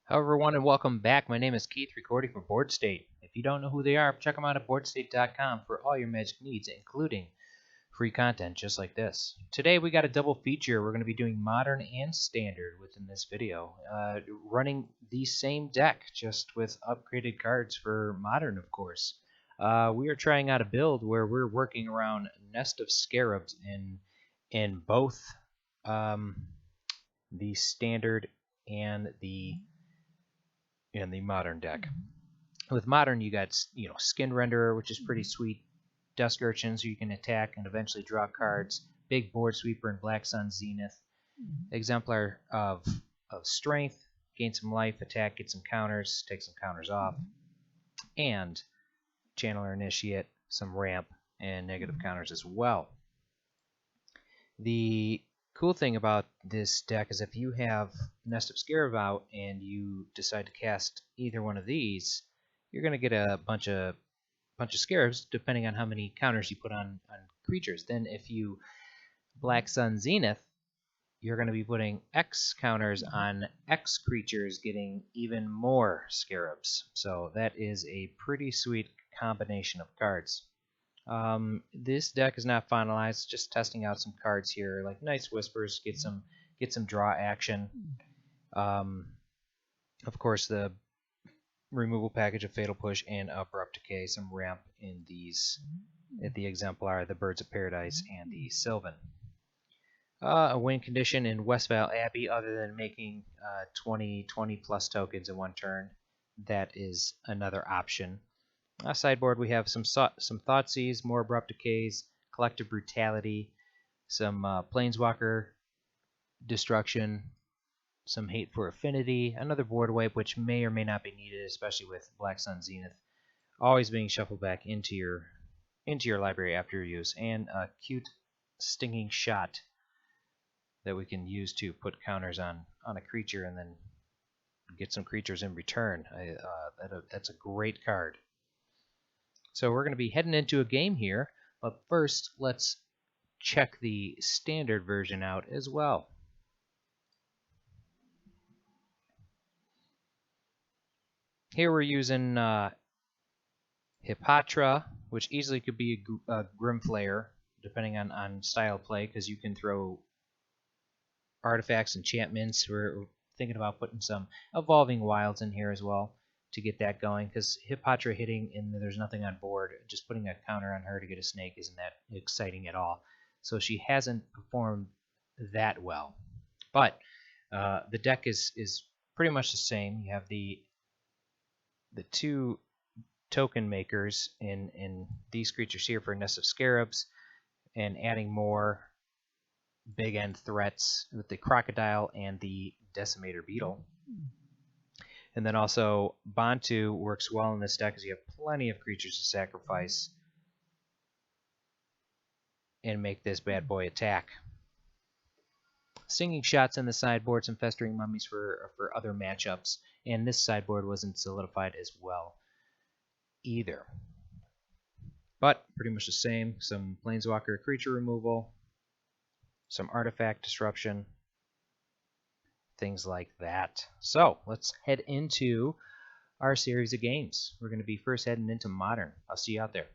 Hello everyone and welcome back. My name is Keith, recording for Boardstate. If you don't know who they are, check them out at boardstate.com for all your Magic needs, including free content just like this. Today we got a double feature. We're going to be doing Modern and Standard within this video, running the same deck, just with upgraded cards for Modern, of course. We are trying out a build where we're working around Nest of Scarabs in both the Standard and the Modern deck. With Modern, you got Skin Renderer, which is pretty sweet. Dusk Urchin, so you can attack and eventually draw cards. Big Board Sweeper and Black Sun Zenith. Exemplar of Strength, gain some life, attack, get some counters, take some counters off. And Channeler Initiate, some ramp, and negative counters as well. The cool thing about this deck is if you have Nest of Scarab out and you decide to cast either one of these, you're going to get a bunch of scarabs depending on how many counters you put on creatures. Then if you Black Sun Zenith, you're going to be putting X counters on X creatures, getting even more scarabs. So that is a pretty sweet combination of cards. This deck is not finalized, just testing out some cards here, like Nice Whispers, get some draw action. Of course, the removal package of Fatal Push and Abrupt Decay, some ramp in these at the Exemplar, the Birds of Paradise, and the Sylvan. A win condition in Westvale Abbey, other than making 20 plus tokens in one turn, that is another option. Sideboard, we have some Thoughtseize, more Abrupt Decays, Collective Brutality, some Planeswalker Destruction, some Hate for Affinity, another board wipe, which may or may not be needed, especially with Black Sun Zenith always being shuffled back into your library after your use, and a cute Stinging Shot that we can use to put counters on a creature and then get some creatures in return. That's a great card. So we're going to be heading into a game here, but first let's check the standard version out as well. Here we're using Hipatra, which easily could be a Grimflayer, depending on style of play, because you can throw artifacts, enchantments. We're thinking about putting some Evolving Wilds in here as well to get that going, because Hipatra hitting and there's nothing on board, just putting a counter on her to get a snake isn't that exciting at all. So she hasn't performed that well. But the deck is pretty much the same. You have the two token makers in these creatures here for Nest of Scarabs, and adding more big end threats with the Crocodile and the Decimator Beetle. And then also Bantu works well in this deck because you have plenty of creatures to sacrifice and make this bad boy attack. Stinging Shots in the sideboard, some Festering Mummies for other matchups, and this sideboard wasn't solidified as well either. But pretty much the same, some Planeswalker creature removal, some artifact disruption, things like that. So let's head into our series of games. We're going to be first heading into Modern. I'll see you out there.